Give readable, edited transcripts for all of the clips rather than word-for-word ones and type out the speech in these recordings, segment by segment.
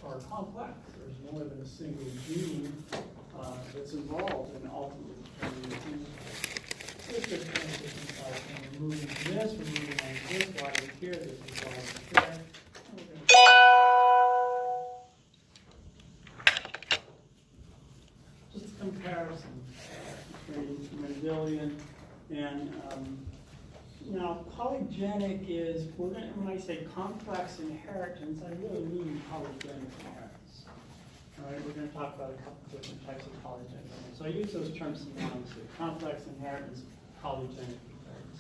are complex. There's more than a single gene that's involved in ultimately determining the phenotype. There's just transition cells, and we're moving to this, we're moving on to this, why we're here, this is why we're here. Just a comparison between Mendelian and now polygenic is, when I say complex inheritance, I really mean polygenic inheritance. All right, we're going to talk about a couple different types of polygenic inheritance. So I use those terms synonymously: complex inheritance, polygenic inheritance.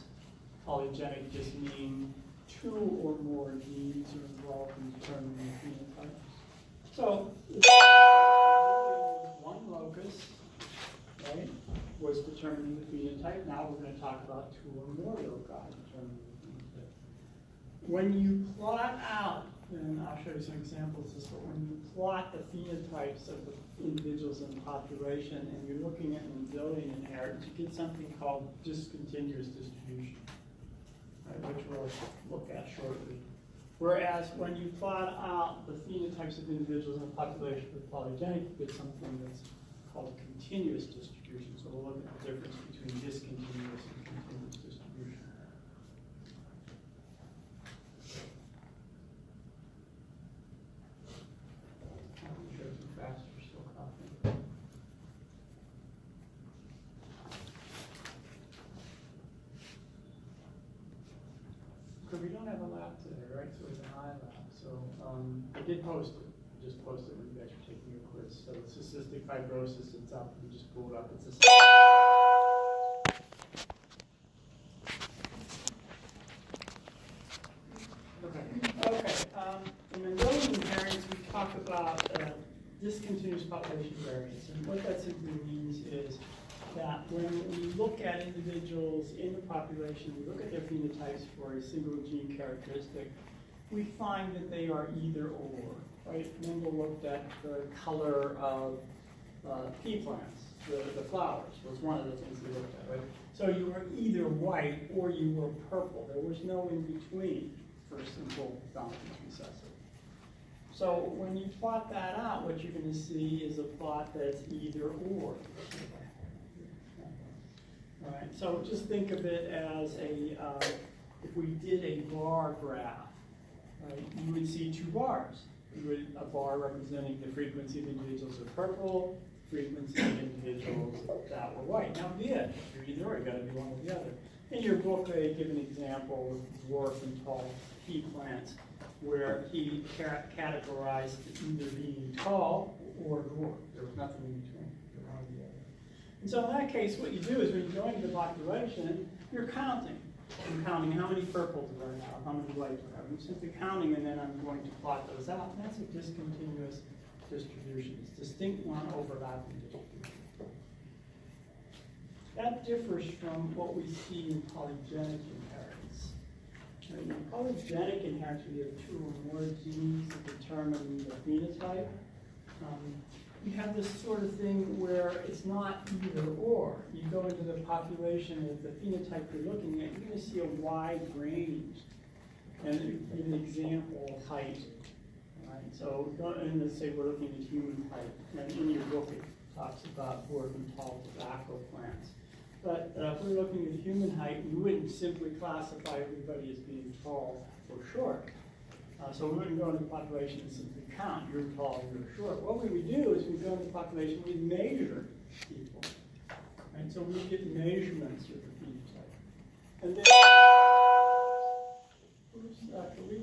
Polygenic just means two or more genes are involved in determining the phenotype. So one locus, right, was determining the phenotype. Now we're going to talk about two or more loci determining the phenotype. When you plot out, and I'll show you some examples of this, but when you plot the phenotypes of the individuals in the population and you're looking at Mendelian inheritance, you get something called discontinuous distribution, right, which we'll look at shortly. Whereas when you plot out the phenotypes of individuals in a population with polygenic, you get something that's called continuous distribution. So we'll look at the difference between discontinuous and continuous distribution. I'm sure too fast, you're still coughing. So we don't have a lab today, right? So it's an iLab. So I did post it. I just posted it when you guys were taking your quiz. So it's cystic fibrosis. It's up. You just pull it up. It's a in Mendelian inheritance, we talk about discontinuous population variance. And what that simply means is that when we look at individuals in the population, we look at their phenotypes for a single gene characteristic, we find that they are either or, right? Mendel looked at the color of pea plants, the flowers was one of the things he looked at, right? So you were either white or you were purple. There was no in between for simple dominant recessive. So when you plot that out, what you're going to see is a plot that's either or. All right, so just think of it as a, if we did a bar graph, right, you would see two bars. You would, a bar representing the frequency of individuals with purple, frequency of individuals that were white. Now, yeah, if you're either or, you got to be one or the other. In your book, they give an example of dwarf and tall pea plants, where he categorized either being tall or dwarf. There was nothing in between. One or the other. And so in that case, what you do is when you go into the population, you're counting. I'm counting how many purples are now, how many whites are there. I'm simply counting, and then I'm going to plot those out. And that's a discontinuous distribution. It's distinct non-overlapping distribution. That differs from what we see in polygenic inheritance. In polygenic inheritance, we have two or more genes that determine the phenotype. You have this sort of thing where it's not either or. You go into the population with the phenotype you're looking at, you're going to see a wide range. And give an example, height. All right, so and let's say we're looking at human height. And in your book, it talks about dwarf and tall tobacco plants. But if we're looking at human height, we wouldn't simply classify everybody as being tall or short. So we wouldn't go into the population and simply count, you're tall, you're short. What we would do is we'd go into the population, we'd measure people. And so we get measurements of the phenotype. And then, can we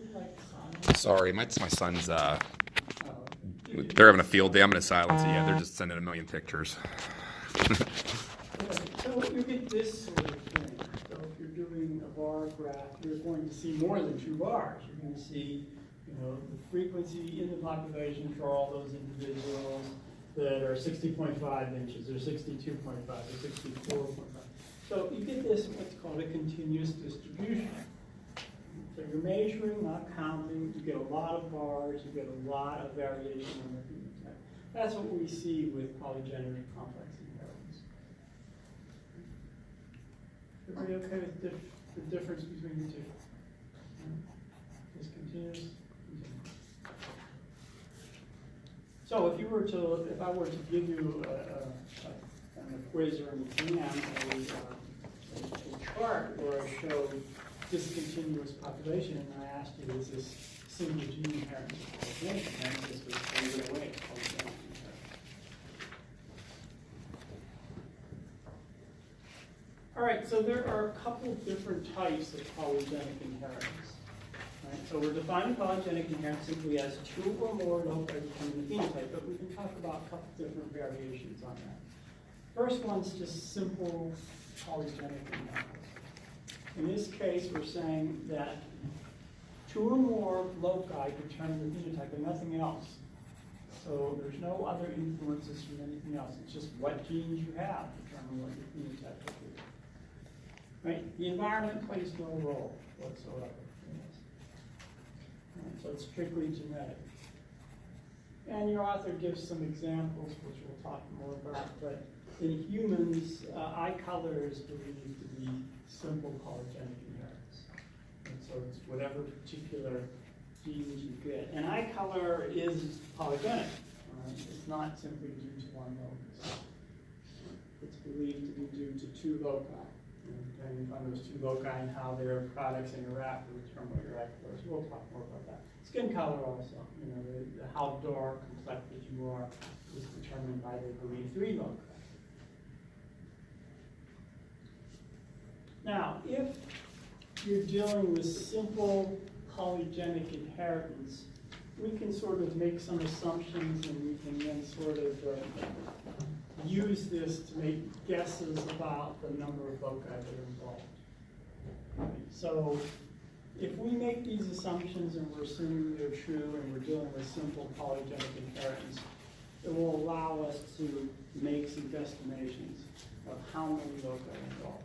silence? Sorry, my son's, they're having a field day. I'm going to silence it. Yeah, they're just sending a million pictures. So you get this sort of thing. So if you're doing a bar graph, you're going to see more than two bars. You're going to see, the frequency in the population for all those individuals that are 60.5 inches, or 62.5, or 64.5. So you get this, what's called a continuous distribution. So you're measuring, not counting. You get a lot of bars. You get a lot of variation in the phenotype. That's what we see with polygenic complex inheritance. Everybody okay with the difference between the two? Discontinuous. So if I were to give you a quiz or an exam, a chart where I show discontinuous population, and I asked you, is this single gene inheritance or polygenic inheritance, this would throw it away, polygenic inheritance. All right, so there are a couple different types of polygenic inheritance. Right? So we're defining polygenic inheritance simply as two or more loci determining the phenotype, but we can talk about a couple different variations on that. First one's just simple polygenic inheritance. In this case, we're saying that two or more loci determine the phenotype and nothing else. So there's no other influences from anything else. It's just what genes you have determine what your phenotype will be. Right? The environment plays no role whatsoever in this. Right? So it's strictly genetic. And your author gives some examples, which we'll talk more about, but in humans, eye color is believed to be simple polygenic inheritance. And so it's whatever particular genes you get. And eye color is polygenic. It's not simply due to one locus. It's believed to be due to two loci. Depending on those two loci and how their products interact will determine what your eye color is. We'll talk more about that. Skin color also. How dark complected you are is determined by, they believe, three loci. Now, if you're dealing with simple polygenic inheritance, we can sort of make some assumptions and we can then sort of use this to make guesses about the number of loci that are involved. Right? So if we make these assumptions and we're assuming they're true and we're dealing with simple polygenic inheritance, it will allow us to make some guesstimations of how many loci are involved.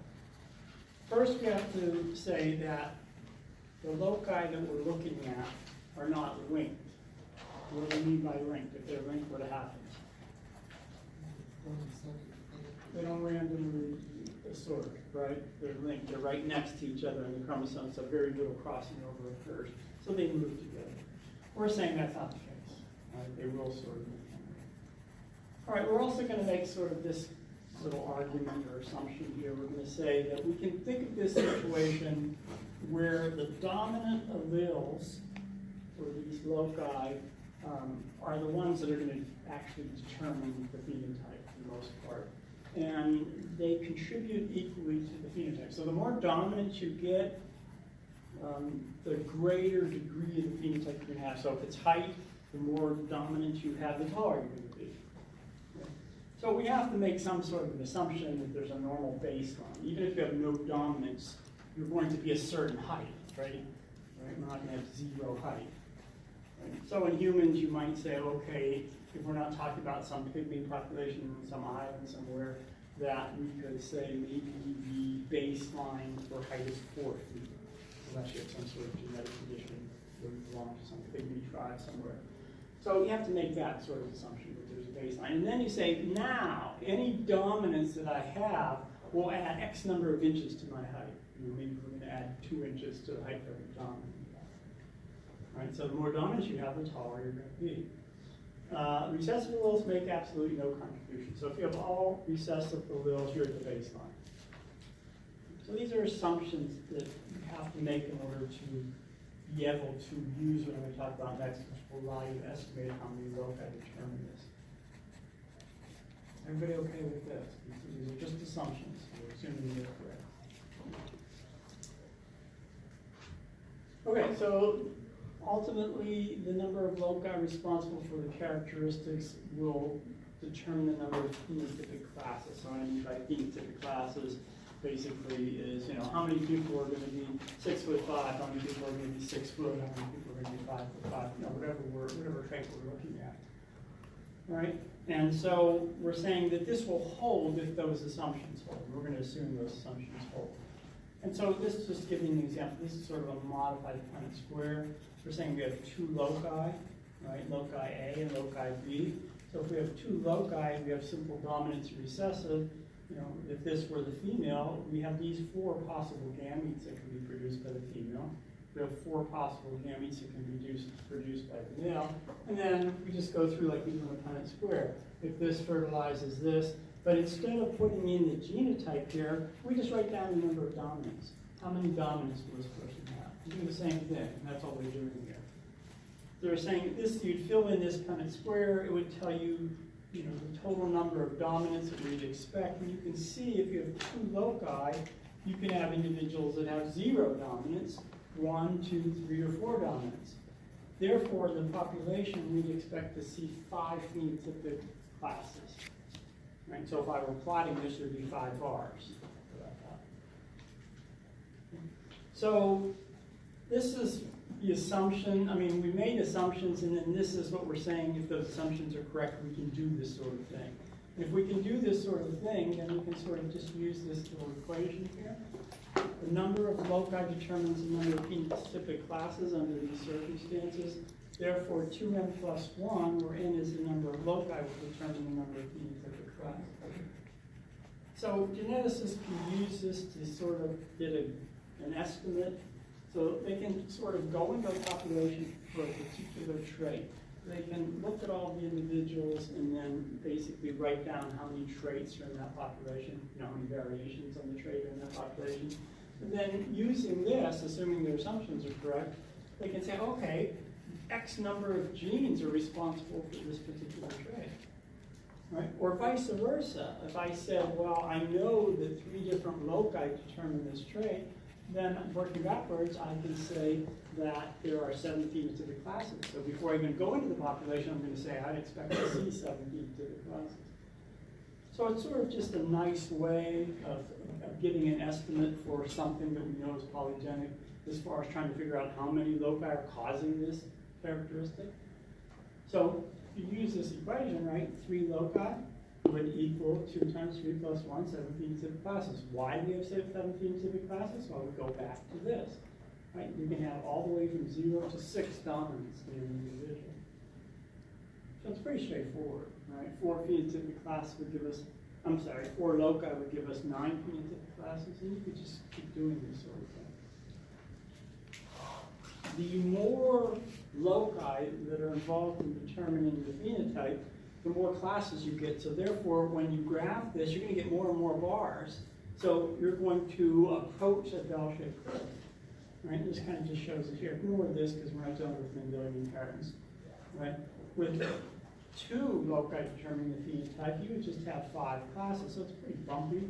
First, we have to say that the loci that we're looking at are not linked. What do we mean by linked? If they're linked, what happens? They don't randomly assort, right? They're linked. They're right next to each other in the chromosomes, so very little crossing over occurs. So they move together. We're saying that's not the case. Right? They will sort of move. All right, we're also going to make sort of this little argument or assumption here. We're going to say that we can think of this situation where the dominant alleles for these loci are the ones that are going to actually determine the phenotype for the most part. And they contribute equally to the phenotype. So the more dominant you get, the greater degree of the phenotype you're going to have. So if it's height, the more dominant you have, the taller you're going to be. Okay. So we have to make some sort of an assumption that there's a normal baseline. Even if you have no dominance, you're going to be a certain height, right? We're not going to have zero height. Right? So in humans, you might say, okay, if we're not talking about some pygmy population in some island somewhere, that we could say maybe the baseline for height is 4 feet, unless you have some sort of genetic condition where you belong to some pygmy tribe somewhere. So you have to make that sort of assumption that there's a baseline. And then you say, now, any dominance that I have will add X number of inches to my height. Maybe we're going to add 2 inches to the height of the dominant. Right, so the more dominance you have, the taller you're going to be. Recessive alleles make absolutely no contribution. So if you have all recessive alleles, you're at the baseline. So these are assumptions that you have to make in order to be able to use what I'm going to talk about next, which will allow you to estimate how many loci determine this. Everybody okay with this? These are just assumptions. We're assuming they're correct. Okay, so ultimately, the number of loci responsible for the characteristics will determine the number of phenotypic classes. So what I mean by phenotypic classes basically is, how many people are going to be 6'5", how many people are going to be 6 foot, how many people are going to be 5'5", whatever trait we're looking at. Right? And so we're saying that this will hold if those assumptions hold. We're going to assume those assumptions hold. And so this is just giving an example. This is sort of a modified Punnett square. We're saying we have 2 loci, right? Loci A and loci B. So if we have 2 loci, we have simple dominance and recessive. If this were the female, we have these 4 possible gametes that can be produced by the female. If We have 4 possible gametes that can be produced by the male. And then we just go through like we do in a Punnett square. If this fertilizes this, but instead of putting in the genotype here, we just write down the number of dominants. How many dominants will this person have? We do the same thing, and that's all we're doing here. They're saying this, you'd fill in this Punnett square, it would tell you, the total number of dominants that we'd expect. And you can see if you have 2 loci, you can have individuals that have 0 dominants, 1, 2, 3, or 4 dominants. Therefore, the population, we'd expect to see 5 phenotypic classes. Right? So if I were plotting this, there'd be 5 bars. So this is the assumption. I mean, we made assumptions, and then this is what we're saying. If those assumptions are correct, we can do this sort of thing. And if we can do this sort of thing, then we can sort of just use this little equation here. The number of loci determines the number of phenotypic classes under these circumstances. Therefore, 2n plus 1, where n is the number of loci, will determine the number of phenotypic classes. So geneticists can use this to sort of get an estimate. So they can sort of go into a population for a particular trait. They can look at all the individuals and then basically write down how many traits are in that population, how many variations on the trait are in that population. And then using this, assuming their assumptions are correct, they can say, okay, X number of genes are responsible for this particular trait. Right? Or vice versa. If I said, well, I know that 3 different loci determine this trait, then working backwards, I can say that there are 7 phenotypic classes. So before I even go into the population, I'm going to say I'd expect to see 7 phenotypic classes. So it's sort of just a nice way of getting an estimate for something that we know is polygenic as far as trying to figure out how many loci are causing this characteristic. So if you use this equation, right, 3 loci would equal 2 times 3 plus 1, 7 phenotypic classes. Why do we have 7 phenotypic classes? Well, we go back to this. Right? You can have all the way from 0 to 6 dominants in an individual. So it's pretty straightforward. Right? 4 phenotypic classes would give us, 4 loci would give us 9 phenotypic classes, and you could just keep doing this sort of thing. The more loci that are involved in determining the phenotype, the more classes you get. So therefore, when you graph this, you're going to get more and more bars. So you're going to approach a bell-shaped curve. Right? This kind of just shows it here. Ignore this because we're not dealing with Mendelian inheritance. Right? With 2 loci determining the phenotype, you would just have 5 classes. So it's pretty bumpy.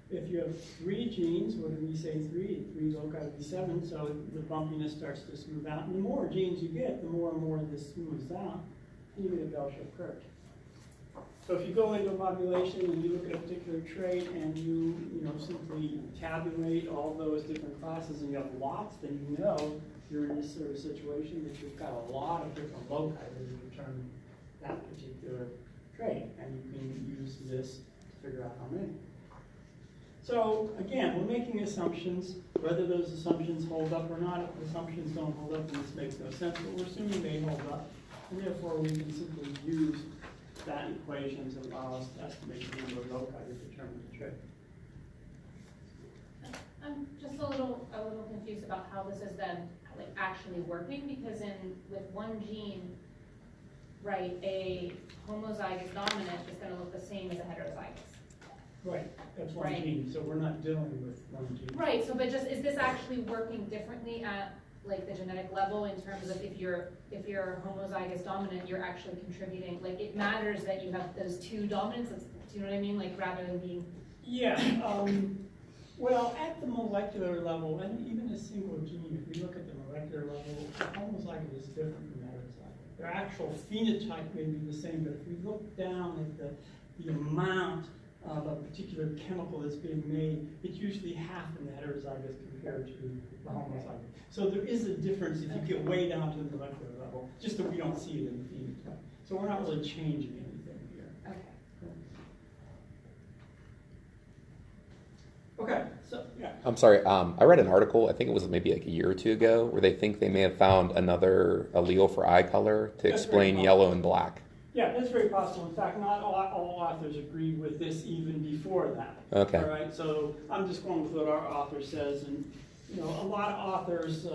If you have 3 genes, what did we say 3? 3 loci would be 7. So the bumpiness starts to smooth out. And the more genes you get, the more and more this smooths out. You get a bell-shaped curve. So if you go into a population and you look at a particular trait and you simply tabulate all those different classes and you have lots, then you know you're in this sort of situation that you've got a lot of different loci that determine that particular trait, and you can use this to figure out how many. So again, we're making assumptions. Whether those assumptions hold up or not, if the assumptions don't hold up, then this makes no sense, but we're assuming they hold up. And therefore, we can simply use that equation to allow us to estimate the number of loci to determine the trait. I'm just a little confused about how this is then actually working, because with 1 gene, right, a homozygous dominant is going to look the same as a heterozygous. Right, that's 1 gene, so we're not dealing with 1 gene. Right, so but is this actually working differently at the genetic level in terms of if you're homozygous dominant, you're actually contributing, it matters that you have those 2 dominants, do you know what I mean? Rather than being... Yeah, well, at the molecular level, and even a single gene, if we look at the molecular level, homozygous is different from heterozygous. Their actual phenotype may be the same, but if we look down at the amount of a particular chemical that's being made, it's usually half in the heterozygous compared to the homozygous. So there is a difference if you get way down to the molecular level, just that we don't see it in the phenotype. So we're not really changing anything here. Okay. Okay, so yeah. I'm sorry, I read an article, I think it was maybe a year or 2 ago, where they think they may have found another allele for eye color to explain yellow and black. Yeah, that's very possible. In fact, not all authors agreed with this even before that. Okay. All right, so I'm just going with what our author says, and you know, a lot of authors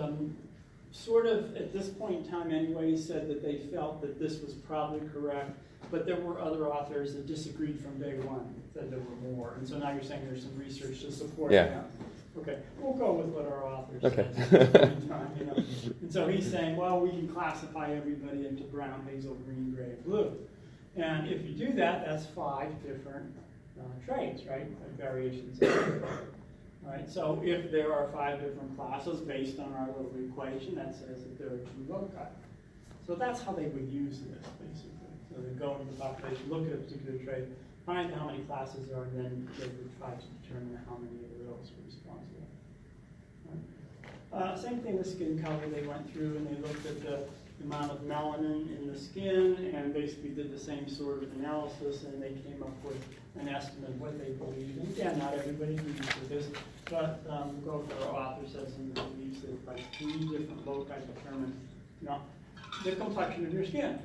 sort of at this point in time anyway said that they felt that this was probably correct, but there were other authors that disagreed from day one, said there were more. And so now you're saying there's some research to support that. Okay, we'll go with what our author says at this point in time, you know. And so he's saying, well, we can classify everybody into brown, hazel, green, gray, blue. And if you do that, that's 5 different traits, right? Like variations of it. All right, so if there are 5 different classes based on our little equation, that says that there are 2 loci. So that's how they would use this, basically. So they go into the population, look at a particular trait, find how many classes there are, and then they would try to determine how many of those were responsible. Right. Same thing with skin color. They went through and they looked at the amount of melanin in the skin and basically did the same sort of analysis, and they came up with an estimate of what they believed. And again, not everybody agrees with this, but Grover, our author, says he believes that like 3 different loci determine, you know, the complexion of your skin.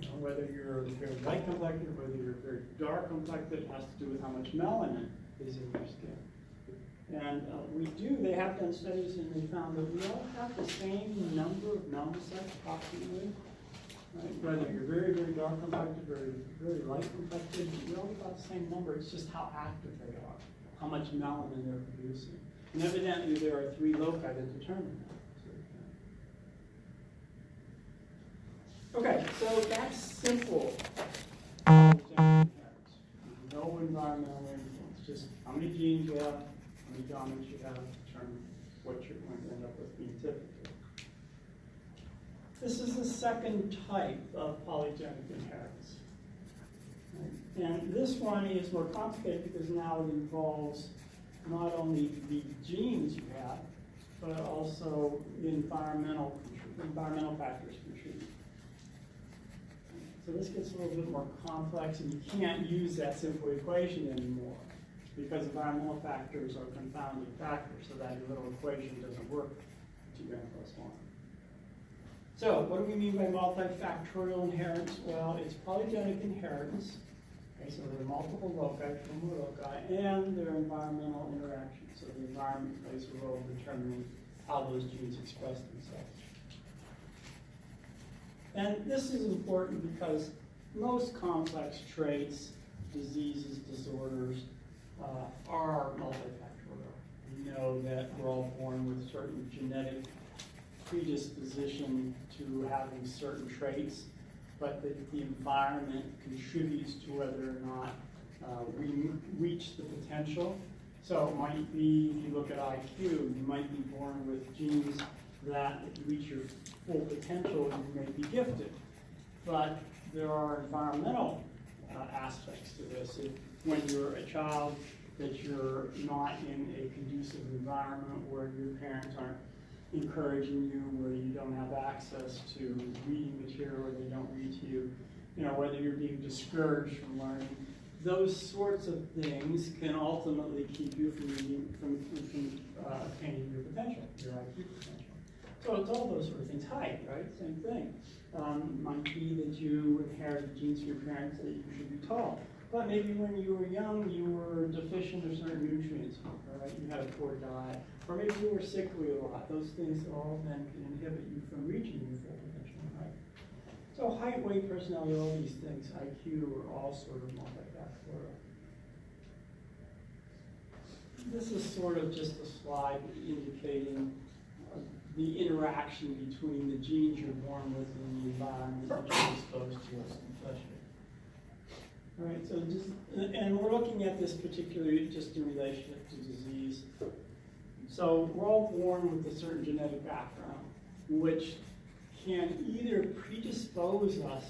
You know, whether you're very light complected, whether you're very dark complected, has to do with how much melanin is in your skin. And they have done studies and they found that we all have the same number of melanocytes approximately. Right? Whether you're very, very dark complected, very, very light complected, we all about the same number. It's just how active they are, how much melanin they're producing. And evidently there are 3 loci that determine that. Okay, so that's simple. No environmental influence, just how many genes you have, how many dominants you have, determine what you're going to end up with phenotypically. This is the second type of polygenic inheritance. Right? And this one is more complicated because now it involves not only the genes you have, but also the environmental factors contribute. So this gets a little bit more complex, and you can't use that simple equation anymore because environmental factors are confounding factors, so that your little equation doesn't work 2n plus 1. So what do we mean by multifactorial inheritance? Well, it's polygenic inheritance. Okay, so there are multiple loci, and there are environmental interactions. So the environment plays a role in determining how those genes express themselves. And this is important because most complex traits, diseases, disorders, are multifactorial. We know that we're all born with certain genetic predisposition to having certain traits, but the environment contributes to whether or not we reach the potential. So it might be, if you look at IQ, you might be born with genes that if you reach your full potential, you may be gifted. But there are environmental aspects to this. When you're a child, that you're not in a conducive environment where your parents aren't encouraging you, where you don't have access to reading material, or they don't read to you, whether you're being discouraged from learning. Those sorts of things can ultimately keep you from attaining your potential, your IQ potential. So it's all those sort of things. Height, right? Same thing. Might be that you inherited genes from your parents that you should be tall. But maybe when you were young, you were deficient of certain nutrients, right? You had a poor diet. Or maybe you were sickly a lot. Those things all then can inhibit you from reaching your full potential, right? So height, weight, personality, all these things, IQ, are all sort of multifactorial. This is sort of just a slide indicating the interaction between the genes you're born with and the environment that you're exposed to as infection. All right, so and we're looking at this particularly just in relationship to disease. So we're all born with a certain genetic background, which can either predispose us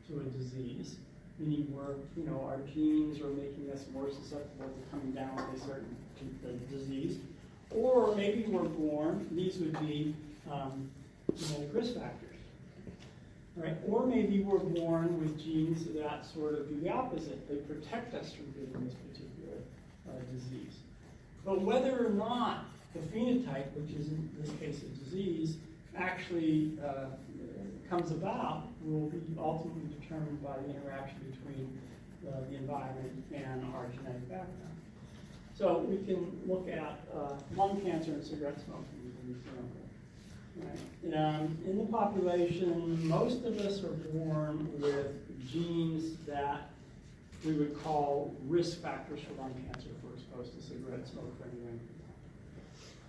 to a disease, meaning our genes are making us more susceptible to coming down with a certain disease, or maybe we're born, these would be genetic risk factors. Right? Or maybe we're born with genes that sort of do the opposite. They protect us from getting this particular disease. But whether or not the phenotype, which is in this case a disease, actually comes about will be ultimately determined by the interaction between the environment and our genetic background. So we can look at lung cancer and cigarette smoking as an example. Right. In the population, most of us are born with genes that we would call risk factors for lung cancer if we're exposed to cigarette smoke for any length of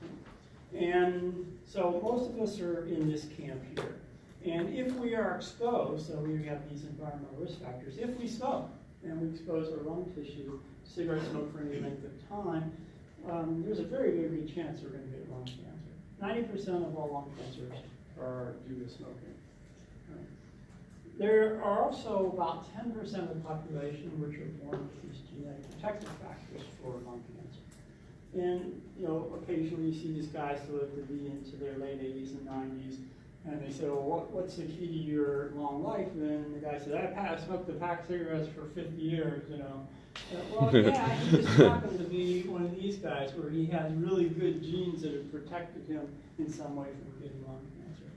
time. And so most of us are in this camp here. And if we are exposed, so we have these environmental risk factors, if we smoke and we expose our lung tissue to cigarette smoke for any length of time, there's a very, very good chance we're going to get lung cancer. 90% of all lung cancers are due to smoking. Right. There are also about 10% of the population which are born with these genetic protective factors for lung cancer. And occasionally you see these guys who live to be into their late 80s and 90s, and they say, well, what's the key to your long life? And the guy said, I smoked a pack of cigarettes for 50 years, Well, yeah, he just happened to be one of these guys where he has really good genes that have protected him in some way from getting lung cancer.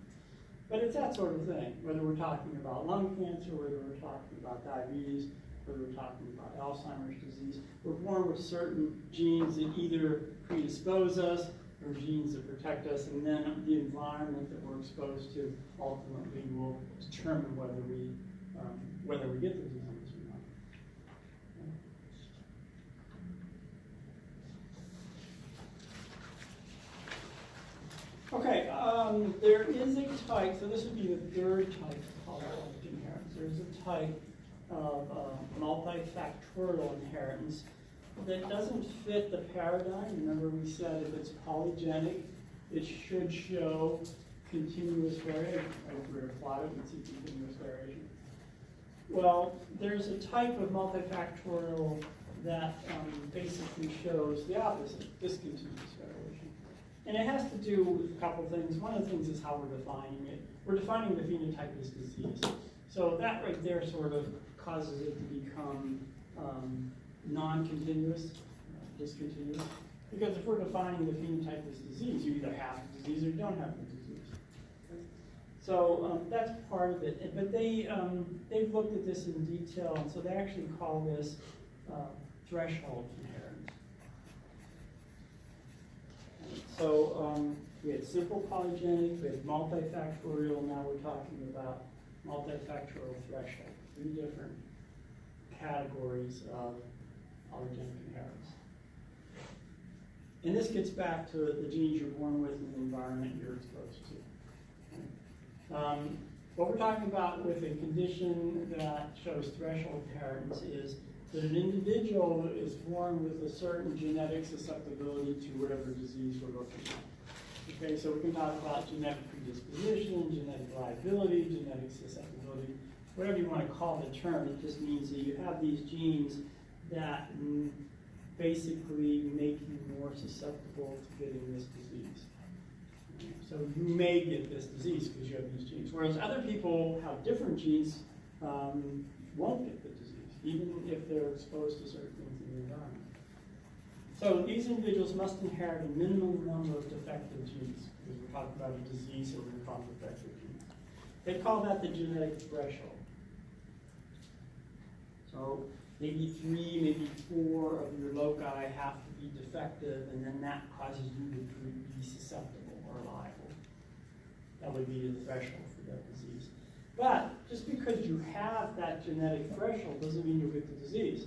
But it's that sort of thing, whether we're talking about lung cancer, whether we're talking about diabetes, whether we're talking about Alzheimer's disease. We're born with certain genes that either predispose us or genes that protect us, and then the environment that we're exposed to ultimately will determine whether we get the disease or not. Okay, there is a type, so this would be the third type of polygenic inheritance. There's a type of multifactorial inheritance that doesn't fit the paradigm. Remember we said if it's polygenic, it should show continuous variation. If we were to plot it, we'd see continuous variation. Well, there's a type of multifactorial that basically shows the opposite, discontinuous variation. And it has to do with a couple of things. One of the things is how we're defining it. We're defining the phenotype as disease. So that right there sort of causes it to become non-continuous, discontinuous. Because if we're defining the phenotype as disease, you either have the disease or you don't have the disease. So that's part of it. But they've looked at this in detail, and so they actually call this threshold inheritance. So we had simple polygenic, we had multifactorial, now we're talking about multifactorial threshold. 3 different categories of polygenic inheritance. And this gets back to the genes you're born with and the environment you're exposed to. What we're talking about with a condition that shows threshold inheritance is that an individual is born with a certain genetic susceptibility to whatever disease we're looking at. Okay, so we can talk about genetic predisposition, genetic liability, genetic susceptibility, whatever you want to call the term. It just means that you have these genes that basically make you more susceptible to getting this disease. So you may get this disease because you have these genes, whereas other people have different genes, won't get the disease, even if they're exposed to certain things in the environment. So these individuals must inherit a minimum number of defective genes, because we're talking about a disease, so we're going to call them defective genes. They call that the genetic threshold. So maybe 3, maybe 4 of your loci have to be defective, and then that causes you to be susceptible or liable. That would be the threshold for that disease. But just because you have that genetic threshold doesn't mean you'll get the disease.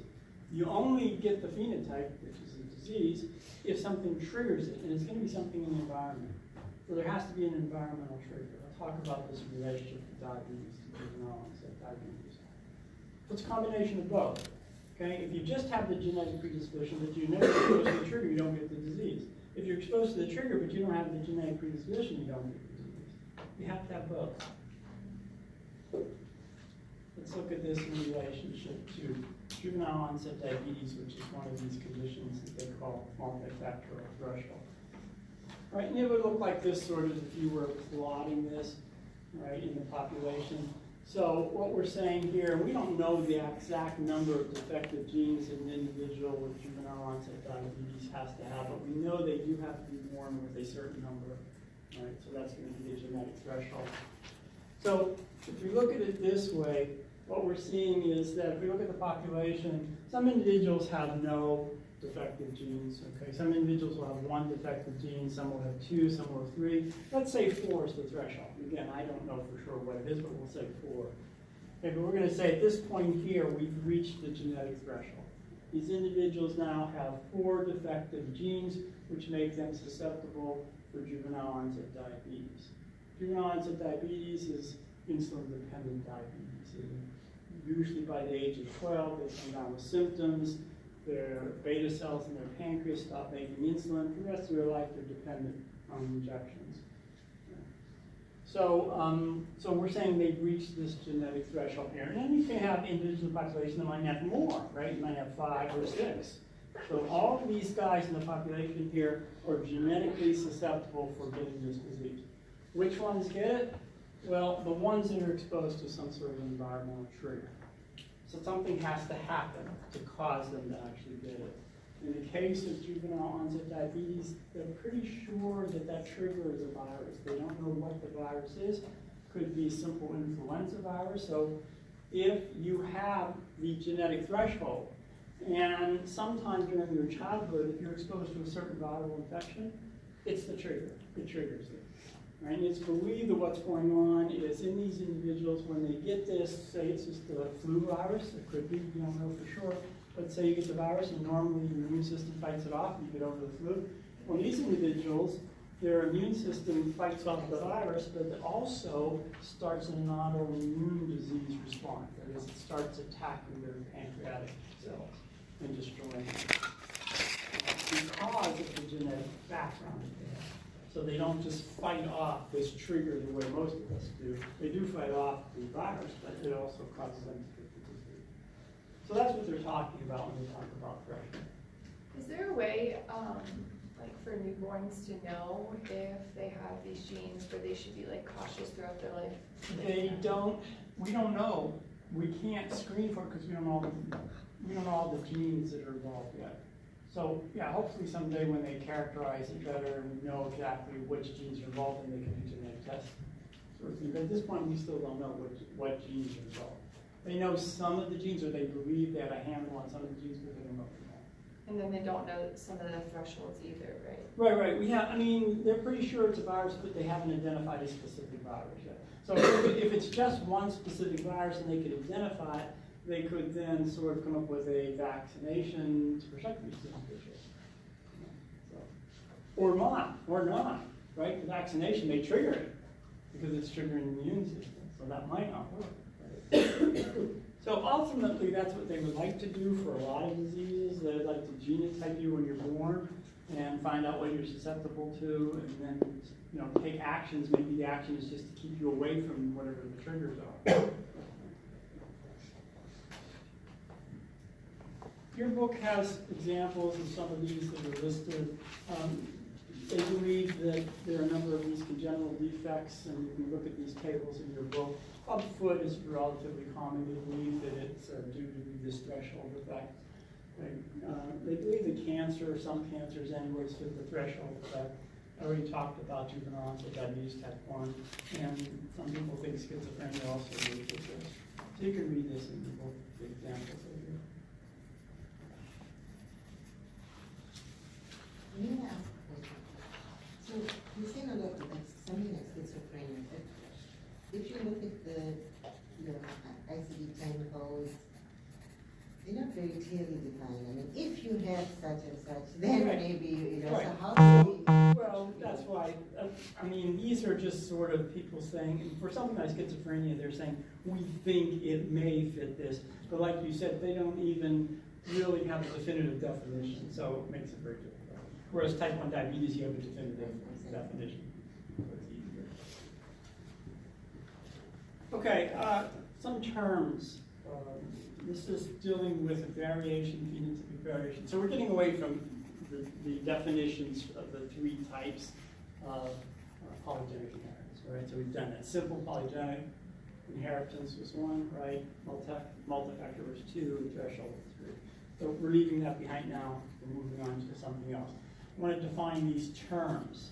You only get the phenotype, which is a disease, if something triggers it, and it's going to be something in the environment. So there has to be an environmental trigger. I'll talk about this in relationship to diabetes, to juvenile onset diabetes. So it's a combination of both. Okay? If you just have the genetic predisposition, but you never exposed to the trigger, you don't get the disease. If you're exposed to the trigger, but you don't have the genetic predisposition, you don't get the disease. You have to have both. Let's look at this in relationship to juvenile onset diabetes, which is one of these conditions that they call multifactorial threshold. Right, and it would look like this sort of if you were plotting this, right, in the population. So what we're saying here, we don't know the exact number of defective genes an individual with juvenile onset diabetes has to have, but we know they do have to be born with a certain number, right? So that's going to be the genetic threshold. So if we look at it this way, what we're seeing is that if we look at the population, some individuals have no defective genes, okay? Some individuals will have one defective gene, some will have two, some will have three. Let's say 4 is the threshold. Again, I don't know for sure what it is, but we'll say 4. Okay, but we're gonna say at this point here, we've reached the genetic threshold. These individuals now have 4 defective genes, which make them susceptible for juvenile onset diabetes. Juvenile onset diabetes is insulin-dependent diabetes. And usually by the age of 12, they come down with symptoms. Their beta cells in their pancreas stop making insulin. For the rest of their life, they're dependent on injections. So, so we're saying they've reached this genetic threshold here. And then you can have individuals in the population that might have more, right? You might have 5 or 6. So all of these guys in the population here are genetically susceptible for getting this disease. Which ones get it? Well, the ones that are exposed to some sort of environmental trigger. So something has to happen to cause them to actually get it. In the case of juvenile onset diabetes, they're pretty sure that that trigger is a virus. They don't know what the virus is. Could be a simple influenza virus. So if you have the genetic threshold, and sometime during your childhood, if you're exposed to a certain viral infection, it's the trigger. It triggers it. Right? And it's believed that what's going on is in these individuals, when they get this, say it's just a flu virus, it could be, you don't know for sure, but say you get the virus and normally your immune system fights it off and you get over the flu. Well, these individuals, their immune system fights off the virus, but it also starts an autoimmune disease response. That is, it starts attacking their pancreatic cells and destroying them because of the genetic background. So they don't just fight off this trigger the way most of us do. They do fight off the virus, but it also causes them to get the disease. So that's what they're talking about when they talk about pressure. Is there a way, like for newborns to know if they have these genes where they should be like cautious throughout their life? We don't know. We can't screen for it because we don't know all the genes that are involved yet. So yeah, hopefully someday when they characterize it better and we know exactly which genes are involved, and they can do genetic tests sort of thing. But at this point, we still don't know what genes are involved. They know some of the genes, or they believe they have a handle on some of the genes, but they don't know them all. And then they don't know some of the thresholds either, right? Right. I mean, they're pretty sure it's a virus, but they haven't identified a specific virus yet. So if it's just one specific virus and they could identify it, they could then sort of come up with a vaccination to protect these individuals. Or not, right? The vaccination may trigger it because it's triggering the immune system, so that might not work. Right? So ultimately, that's what they would like to do for a lot of diseases. They'd like to genotype you when you're born and find out what you're susceptible to, and then take actions. Maybe the action is just to keep you away from whatever the triggers are. Your book has examples of some of these that are listed. They believe that there are a number of these congenital defects, and you can look at these tables in your book. Clubfoot is relatively common. They believe that it's due to this threshold effect. They believe that cancer, some cancers anyways, fit the threshold effect. I already talked about juvenile onset diabetes type 1, and some people think schizophrenia also may fit this. So you can read this in the book, the examples of it. Let me ask a question. So you say a lot of something like schizophrenia, but if you look at the ICD-10 codes, they're not very clearly defined. I mean, if you have such and such, then Right. maybe, Right. so how do we... Well, that's why, I mean, these are just sort of people saying, for something like schizophrenia, they're saying, we think it may fit this. But like you said, they don't even really have a definitive definition, so it makes it very difficult. Whereas type 1 diabetes, you have a definitive definition. So it's easier. Okay, some terms. This is dealing with variation, phenotypic variation. So we're getting away from the definitions of the 3 types of polygenic inheritance, right? So we've done that. Simple polygenic inheritance was 1, right? Multifactor was 2, and threshold was 3. So we're leaving that behind now. We're moving on to something else. I want to define these terms.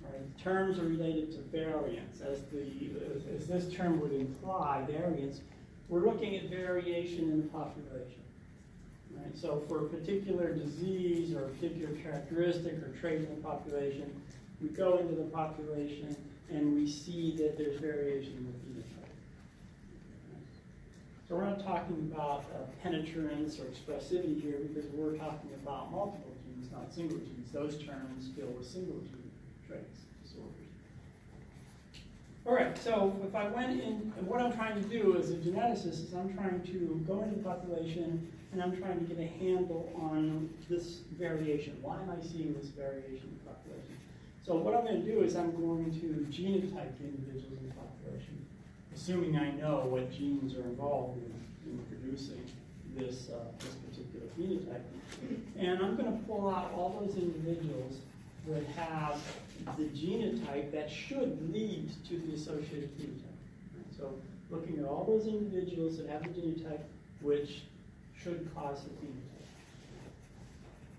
Right? Terms are related to variance. As this term would imply, variance, we're looking at variation in the population. right? So for a particular disease or a particular characteristic or trait in the population, we go into the population and we see that there's variation in the phenotype. So we're not talking about penetrance or expressivity here because we're talking about multiple genes, not single genes. Those terms deal with single gene traits, disorders. All right, so if I went in, and what I'm trying to do as a geneticist is I'm trying to go into the population and I'm trying to get a handle on this variation. Why am I seeing this variation in the population? So what I'm going to do is I'm going to genotype the individuals in the population, assuming I know what genes are involved in producing this particular phenotype. And I'm going to pull out all those individuals that have the genotype that should lead to the associated phenotype. So looking at all those individuals that have the genotype which should cause the phenotype.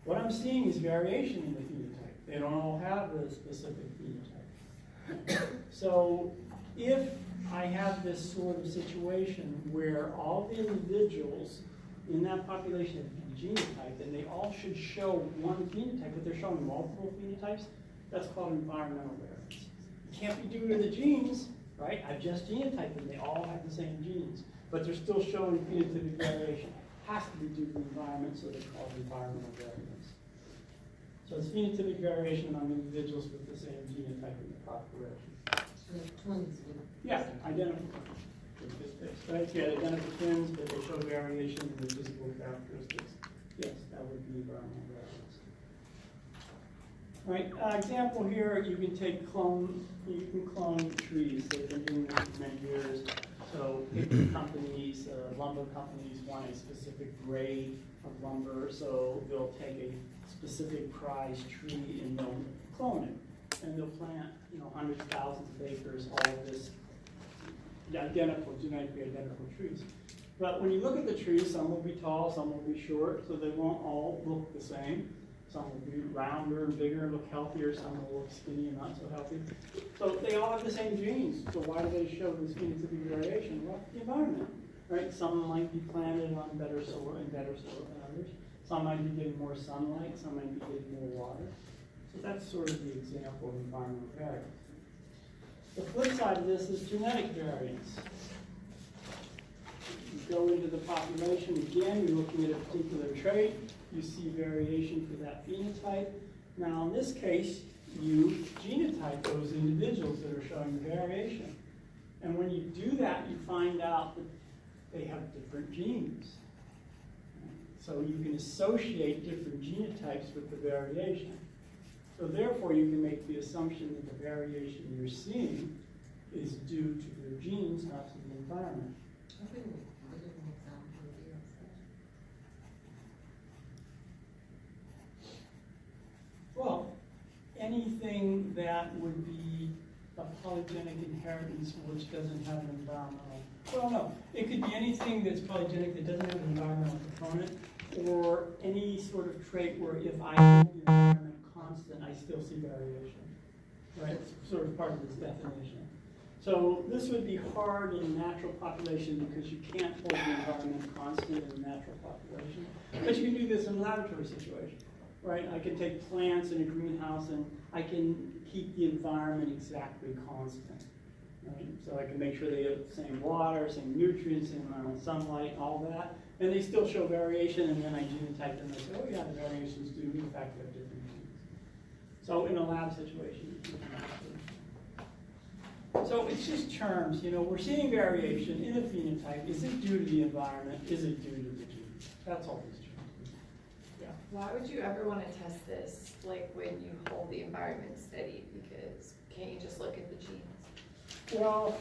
What I'm seeing is variation in the phenotype. They don't all have a specific phenotype. So if I have this sort of situation where all the individuals in that population have a genotype, and they all should show one phenotype, but they're showing multiple phenotypes, that's called environmental variance. It can't be due to the genes, right? I've just genotyped them, they all have the same genes, but they're still showing phenotypic variation. It has to be due to the environment, so they're called environmental variance. So it's phenotypic variation among individuals with the same genotype in the population. So twins would. Yeah, identical. Right, so you had identical twins, but they show variation in the physical characteristics. Yes, that would be environmental variance. Right, example here, you can clone trees. They've been doing this for many years. So paper companies, lumber companies want a specific grade of lumber, so they'll take a specific prize tree and they'll clone it. And they'll plant, hundreds of thousands of acres, all of this identical, genetically identical trees. But when you look at the trees, some will be tall, some will be short, so they won't all look the same. Some will be rounder and bigger and look healthier, some will look skinny and not so healthy. So they all have the same genes, so why do they show this phenotypic variation? Well, the environment, right? Some might be planted on better soil and better soil than others. Some might be getting more sunlight, some might be getting more water. So that's sort of the example of environmental variance. The flip side of this is genetic variance. You go into the population, again, you're looking at a particular trait, you see variation for that phenotype. Now in this case, you genotype those individuals that are showing variation. And when you do that, you find out that they have different genes. So you can associate different genotypes with the variation. So therefore, you can make the assumption that the variation you're seeing is due to their genes, not to the environment. I think we give an example here. Well, anything that would be a polygenic inheritance which doesn't have an environmental, well, no, it could be anything that's polygenic that doesn't have an environmental component, or any sort of trait where if I hold the environment constant, I still see variation, right? It's sort of part of this definition. So this would be hard in a natural population because you can't hold the environment constant in a natural population. But you can do this in a laboratory situation, right? I can take plants in a greenhouse and I can keep the environment exactly constant, right? So I can make sure they have the same water, same nutrients, same amount of sunlight, all that. And they still show variation, and then I genotype them and I say, oh yeah, the variations do in fact have different genes. So in a lab situation, you can so it's just terms, we're seeing variation in a phenotype. Is it due to the environment? Is it due to the genes? That's all these terms. Yeah. Why would you ever want to test this, like when you hold the environment steady? Because can't you just look at the genes? Well,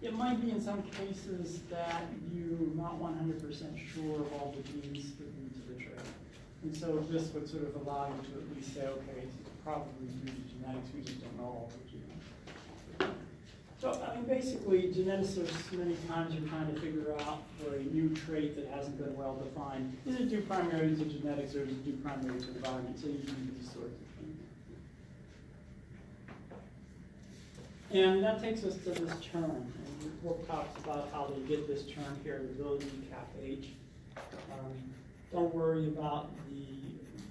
it might be in some cases that you're not 100% sure of all the genes that lead to the trait. And so this would sort of allow you to at least say, okay, it's probably due to genetics, we just don't know all the genes. So, I mean, basically, geneticists many times are trying to figure out for a new trait that hasn't been well defined, is it due primarily to genetics or is it due primarily to environment? So you do these sorts of things. And that takes us to this term. And the book talks about how they get this term here, the ability to cap H. don't worry about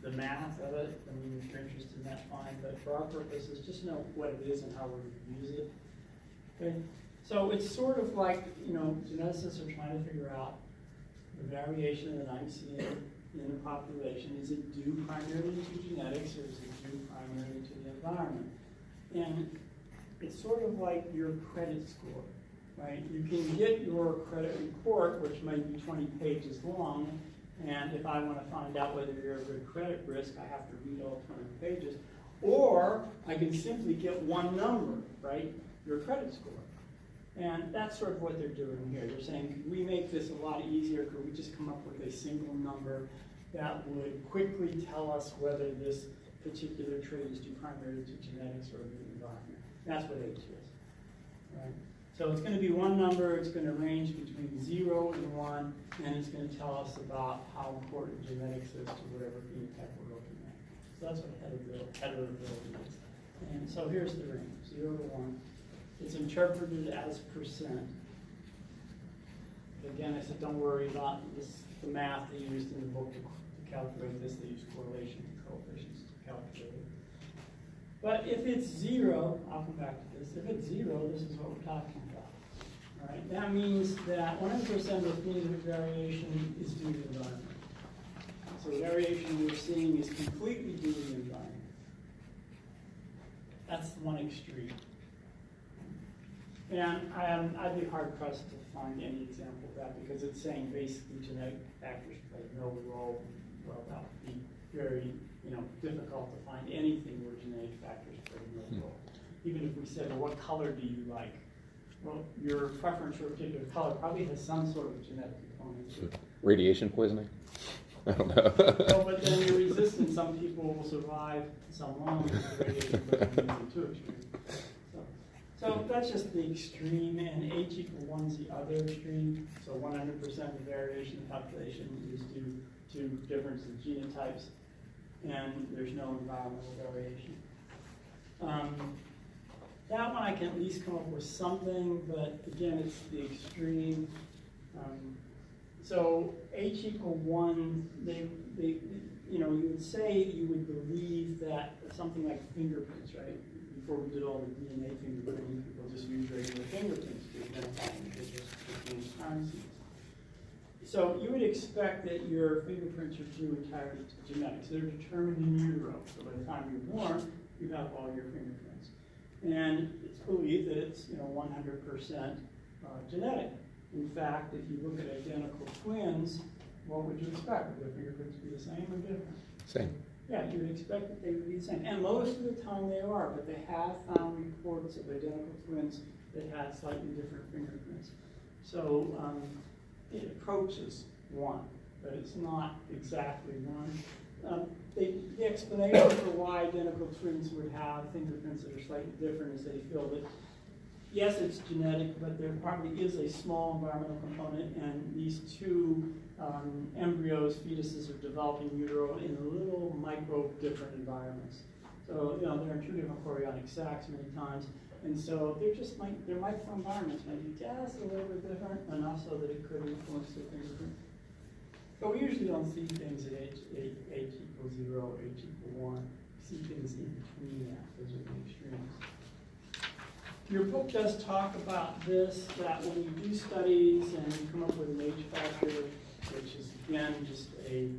the math of it. I mean, if you're interested in that, fine, but for our purposes, just know what it is and how we're gonna use it. Okay, so it's sort of like, geneticists are trying to figure out the variation that I'm seeing in the population. Is it due primarily to genetics, or is it due primarily to the environment? And it's sort of like your credit score, right? You can get your credit report, which might be 20 pages long, and if I want to find out whether you're a good credit risk, I have to read all 20 pages. Or I can simply get one number, right? Your credit score. And that's sort of what they're doing here. They're saying, could we make this a lot easier? Could we just come up with a single number that would quickly tell us whether this particular trait is due primarily to genetics or the environment? That's what H is, right? So it's going to be one number. It's going to range between 0 and 1, and it's going to tell us about how important genetics is to whatever phenotype we're looking at. So that's what heterability is. And so here's the range, 0 to 1. It's interpreted as percent. Again, I said don't worry about this, the math they used in the book to calculate this. They used correlation coefficients to calculate it. But if it's 0, I'll come back to this. If it's 0, this is what we're talking about. All right, that means that 100% of the phenotypic variation is due to the environment. So the variation we're seeing is completely due to the environment. That's one extreme. And I'd be hard pressed to find any example of that, because it's saying basically genetic factors play no role. Well, that would be very, difficult to find anything where genetic factors play no role. Even if we said, well, what color do you like? Well, your preference for a particular color probably has some sort of genetic component to it. Radiation poisoning? I don't know. Well, but then you're resistant. Some people will survive, some won't. The radiation poisoning isn't too extreme. So that's just the extreme, and H equal 1 is the other extreme. So 100% of the variation calculation is due to difference in genotypes, and there's no environmental variation. That one I can at least come up with something, but again, it's the extreme. So H equal 1, you would say you would believe that something like fingerprints, right? Before we did all the DNA fingerprinting, people just used regular fingerprints to identify individuals between time seeds. So you would expect that your fingerprints are due entirely to genetics. They're determined in utero. So by the time you're born, you have all your fingerprints. And it's believed that it's 100% genetic. In fact, if you look at identical twins, what would you expect? Would their fingerprints be the same or different? Same. Yeah, you would expect that they would be the same. And most of the time they are, but they have found reports of identical twins that had slightly different fingerprints. So it approaches 1, but it's not exactly 1. The explanation for why identical twins would have fingerprints that are slightly different is they feel that, yes, it's genetic, but there probably is a small environmental component, and these two embryos, fetuses, are developing in utero in little micro different environments. So, they're in 2 different chorionic sacs many times, and so their micro environments might be just a little bit different, enough so that it could influence their fingerprint. But we usually don't see things at H equals 0, H equal 1. We see things in between that. Those are the extremes. Your book does talk about this, that when you do studies and you come up with an H factor, which is again just a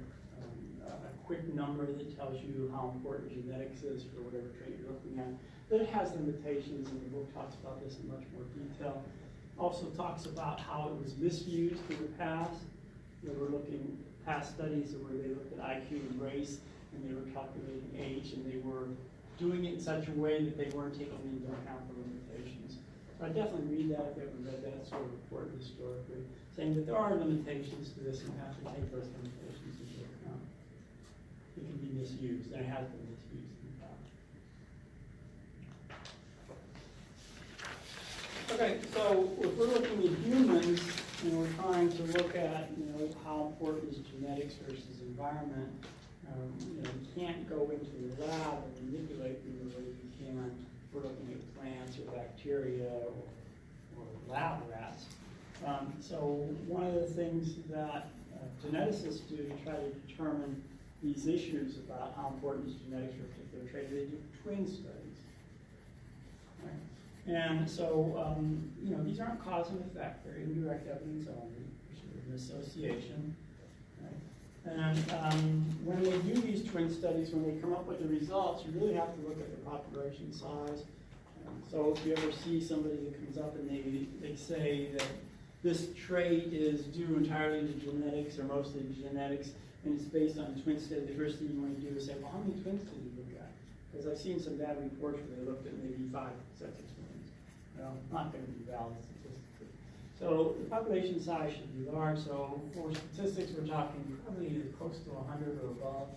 quick number that tells you how important genetics is for whatever trait you're looking at, that it has limitations, and the book talks about this in much more detail. Also talks about how it was misused in the past. They were looking past studies where they looked at IQ and race, and they were calculating age, and they were doing it in such a way that they weren't taking into account the limitations. So I definitely read that if you haven't read that sort of report historically, saying that there are limitations to this and you have to take those limitations into account. It can be misused, and it has been misused in the past. Okay, so if we're looking at humans and we're trying to look at, how important is genetics versus environment, you can't go into the lab and manipulate them the way you can if we're looking at plants or bacteria or lab rats. So one of the things that geneticists do to try to determine these issues about how important is genetics for a particular trait. They do twin studies. Right? And so, these aren't cause and effect. They're indirect evidence only, sort of an association. Right? And when they do these twin studies, when they come up with the results, you really have to look at the population size. So if you ever see somebody that comes up and they say that this trait is due entirely to genetics or mostly to genetics, and it's based on a twin study, the first thing you want to do is say, well, how many twins did you look at? Because I've seen some bad reports where they looked at maybe 5 sets of twins. Well, not going to be valid statistically. So the population size should be large. So for statistics, we're talking probably close to 100 or above.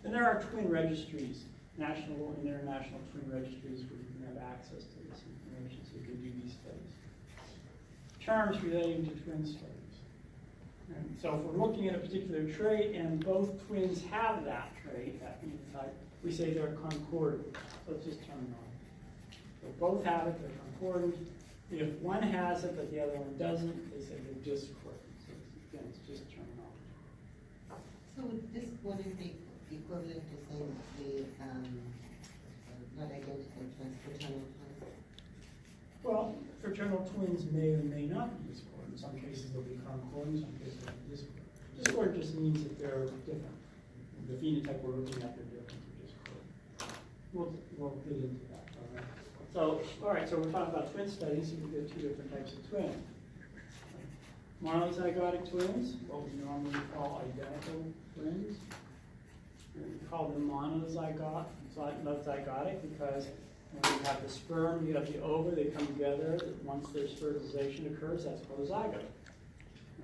And there are twin registries, national and international twin registries where you can have access to this information so you can do these studies. Terms relating to twin studies. And so if we're looking at a particular trait and both twins have that trait, that phenotype, we say they're concordant. So it's just terminology. So both have it, they're concordant. If one has it but the other one doesn't, they say they're discordant. So again, it's just terminology. So this wouldn't be equivalent to saying the, not identical twins, fraternal twins? Well, fraternal twins may or may not be discordant. In some cases they'll be concordant, in some cases they'll be discordant. Discordant just means that they're different. The phenotype we're looking at, they're different or discordant. We'll get into that, all right? So, all right, so we're talking about twin studies, so we've got 2 different types of twins. Monozygotic twins, what we normally call identical twins. We call them monozygotic because when you have the sperm, you have the ova, they come together. Once there's fertilization occurs, that's called a zygote.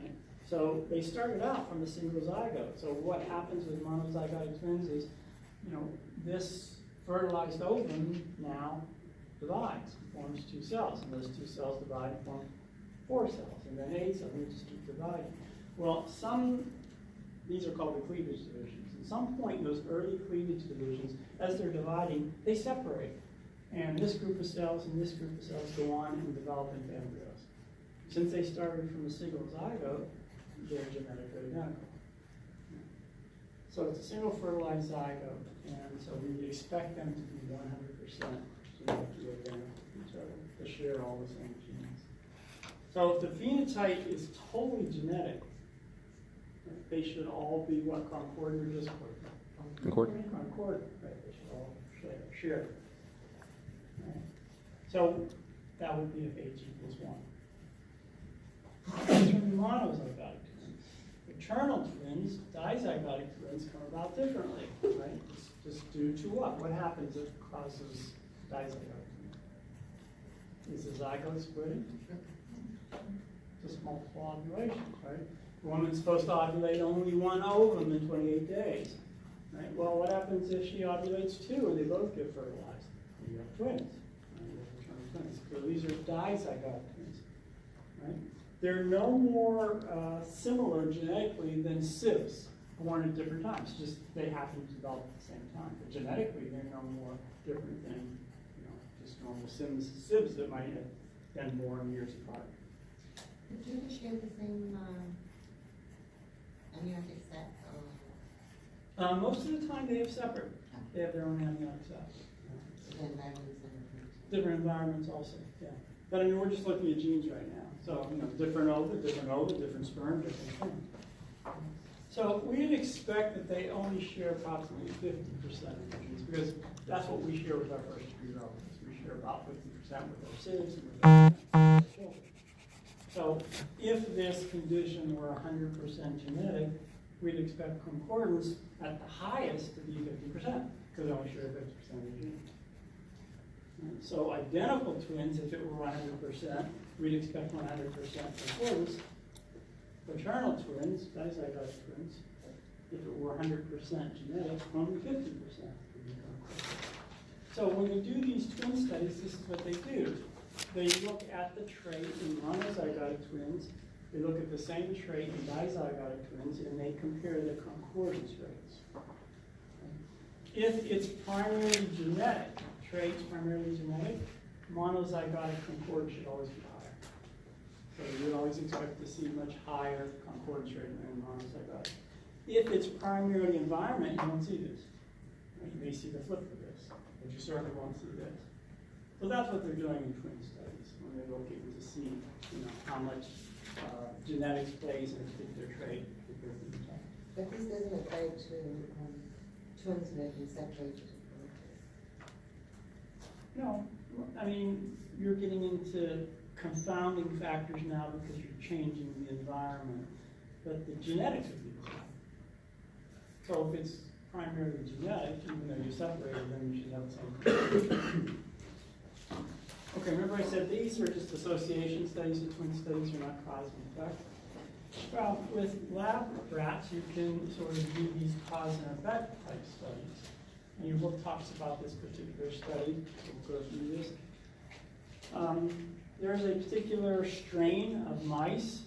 Right? So they started out from a single zygote. So what happens with monozygotic twins is, this fertilized ovum now divides, forms 2 cells, and those 2 cells divide and form 4 cells, and then 8 cells, and they just keep dividing. Well, these are called the cleavage divisions. At some point in those early cleavage divisions, as they're dividing, they separate. And this group of cells and this group of cells go on and develop into embryos. Since they started from a single zygote, they're genetically identical. So it's a single fertilized zygote, and so we would expect them to be 100% genetically identical to each other, to share all the same genes. So if the phenotype is totally genetic, they should all be what, concordant or discordant? Concordant. Concordant, right? They should all share. Right. So that would be if H equals 1. In terms of monozygotic twins, fraternal twins, dizygotic twins come about differently, right? It's just due to what? What happens that causes dizygotic twins? Is the zygote splitting? Just multiple ovulations, right? The woman's supposed to ovulate only 1 ovum in 28 days. Right? Well, what happens if she ovulates 2 and they both get fertilized? You have twins. Right? So these are dizygotic twins. Right? They're no more similar genetically than sibs born at different times. Just they happen to develop at the same time. But genetically, they're no more different than just normal sibs that might have been born years apart. Do they share the same amniotic sac? Most of the time they have separate. They have their own amniotic sacs. The environments and Different environments also, yeah. But I mean, we're just looking at genes right now. So, different ova, different sperm, different thing. So we'd expect that they only share approximately 50% of the genes because that's what we share with our first degree relatives. We share about 50% with our sibs and with our children. So if this condition were 100% genetic, we'd expect concordance at the highest to be 50%, because they only share 50% of the genes. So identical twins, if it were 100%, we'd expect 100% concordance. Fraternal twins, dizygotic twins, if it were 100% genetic, only 50% would be concordant. So when you do these twin studies, this is what they do. They look at the trait in monozygotic twins, they look at the same trait in dizygotic twins, and they compare the concordance rates. If it's primarily genetic, traits primarily genetic, monozygotic concordance should always be higher. So you always expect to see much higher concordance rate in monozygotic. If it's primarily environment, you won't see this. You may see the flip of this, but you certainly won't see this. So that's what they're doing in twin studies, when they're looking to see, how much genetics plays in a particular trait, particular phenotype. But this doesn't apply to twins who have been separated. No, I mean, you're getting into confounding factors now because you're changing the environment, but the genetics would be the same. So if it's primarily genetic, even though you're separated, then you should have the same. Okay, remember I said these are just association studies, the twin studies are not cause and effect. Well, with lab rats, you can sort of do these cause and effect type studies. And your book talks about this particular study, so we'll go through this. There's a particular strain of mice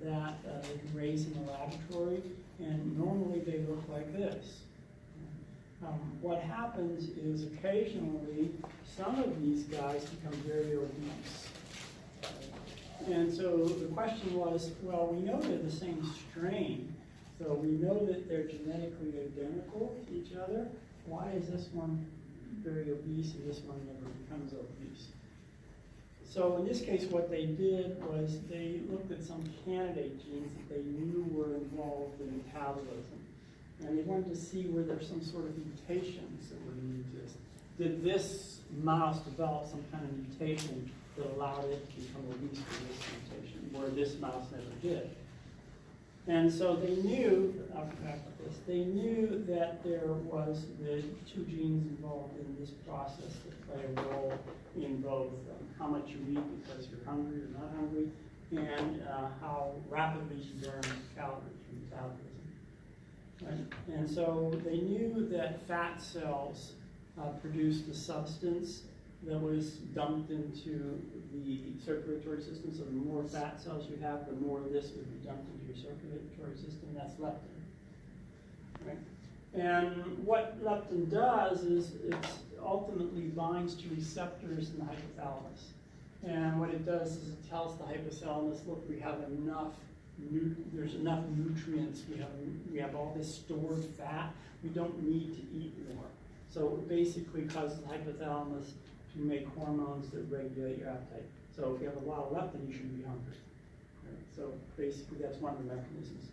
that they can raise in the laboratory, and normally they look like this. What happens is occasionally some of these guys become very obese. And so the question was, well, we know they're the same strain, so we know that they're genetically identical to each other. Why is this one very obese and this one never becomes obese? So in this case, what they did was they looked at some candidate genes that they knew were involved in metabolism. And they wanted to see were there some sort of mutations that were needed to this. Did this mouse develop some kind of mutation that allowed it to become obese for this mutation, where this mouse never did? And so they knew, I'll come back to this, they knew that there was the two genes involved in this process that play a role in both how much you eat because you're hungry or not hungry, and how rapidly you burn calories from metabolism. Right? And so they knew that fat cells produced a substance that was dumped into the circulatory system. So the more fat cells you have, the more of this would be dumped into your circulatory system. That's leptin. Right? And what leptin does is it ultimately binds to receptors in the hypothalamus. And what it does is it tells the hypothalamus, look, we have enough. There's enough nutrients. We have all this stored fat. We don't need to eat more. So it basically causes the hypothalamus to make hormones that regulate your appetite. So if you have a lot of leptin, you shouldn't be hungry. Right? So basically, that's one of the mechanisms.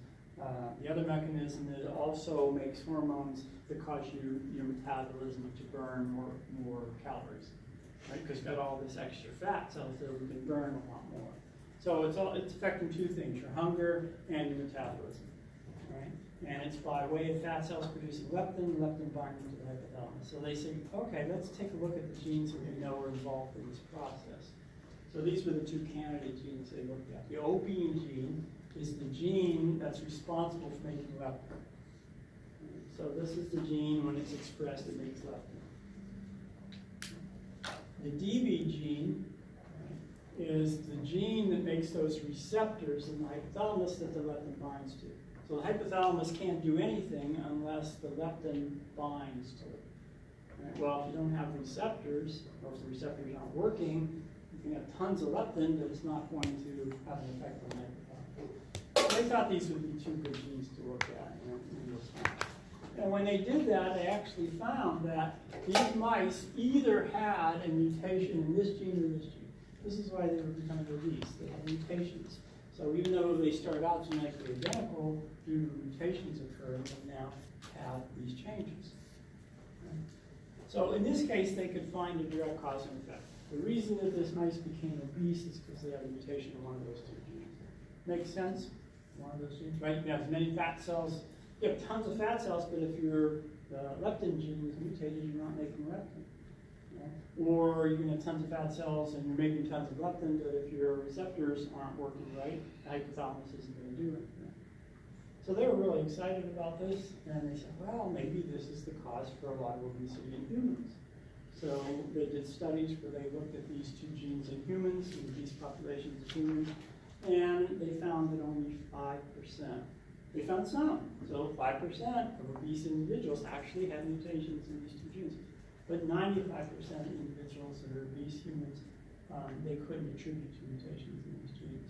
The other mechanism is it also makes hormones that cause your metabolism to burn more calories, right? Because you've got all this extra fat cells that we can burn a lot more. So it's affecting two things: your hunger and your metabolism, right? And it's by way of fat cells producing leptin binding to the hypothalamus. So they say, okay, let's take a look at the genes that we know are involved in this process. So these were the two candidate genes they looked at. The opium gene is the gene that's responsible for making leptin. So this is the gene, when it's expressed, it makes leptin. The DB gene is the gene that makes those receptors in the hypothalamus that the leptin binds to. So the hypothalamus can't do anything unless the leptin binds to it. Right? Well, if you don't have receptors, or if the receptors aren't working, you can have tons of leptin, but it's not going to have an effect on the hypothalamus. So they thought these would be two good genes to look at in this time. And when they did that, they actually found that these mice either had a mutation in this gene or this gene. This is why they were becoming obese. They had mutations. So even though they started out genetically identical, due to mutations occurring, they now have these changes. Right? So in this case, they could find a direct cause and effect. The reason that this mice became obese is because they had a mutation in one of those two genes. Makes sense? One of those genes, right? You have as many fat cells. You have tons of fat cells, but if your leptin gene is mutated, you're not making leptin. Or you can have tons of fat cells and you're making tons of leptin, but if your receptors aren't working right, the hypothalamus isn't going to do it. So they were really excited about this, and they said, well, maybe this is the cause for a lot of obesity in humans. So they did studies where they looked at these two genes in humans, in these populations of humans, and they found that only 5%. They found some. So 5% of obese individuals actually had mutations in these two genes. But 95% of individuals that are obese humans, they couldn't attribute to mutations in these genes.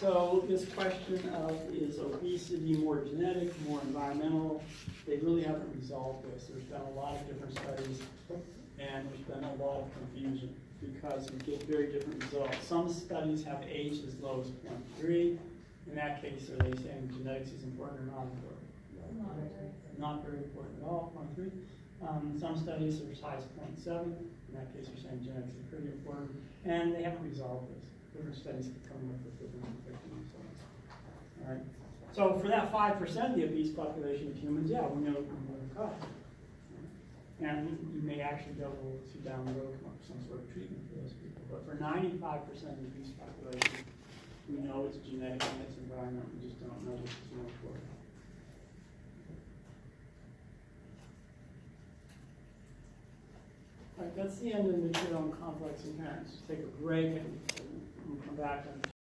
So this question of is obesity more genetic, more environmental, they really haven't resolved this. There's been a lot of different studies and there's been a lot of confusion because you get very different results. Some studies have age as low as 0.3. In that case, are they saying genetics is important or not important? Not very important at all, 0.3. Some studies are as high as 0.7. In that case, you're saying genetics is pretty important. And they haven't resolved this. Different studies keep coming up with different conflicting results. All right. So for that 5% of the obese population of humans, yeah, we know the cause. And you may actually be able to down the road come up with some sort of treatment for those people. But for 95% of the obese population, we know it's genetic and it's environment. We just don't know which is more important. All right, that's the end of the material on complex inheritance. Take a break and we'll come back on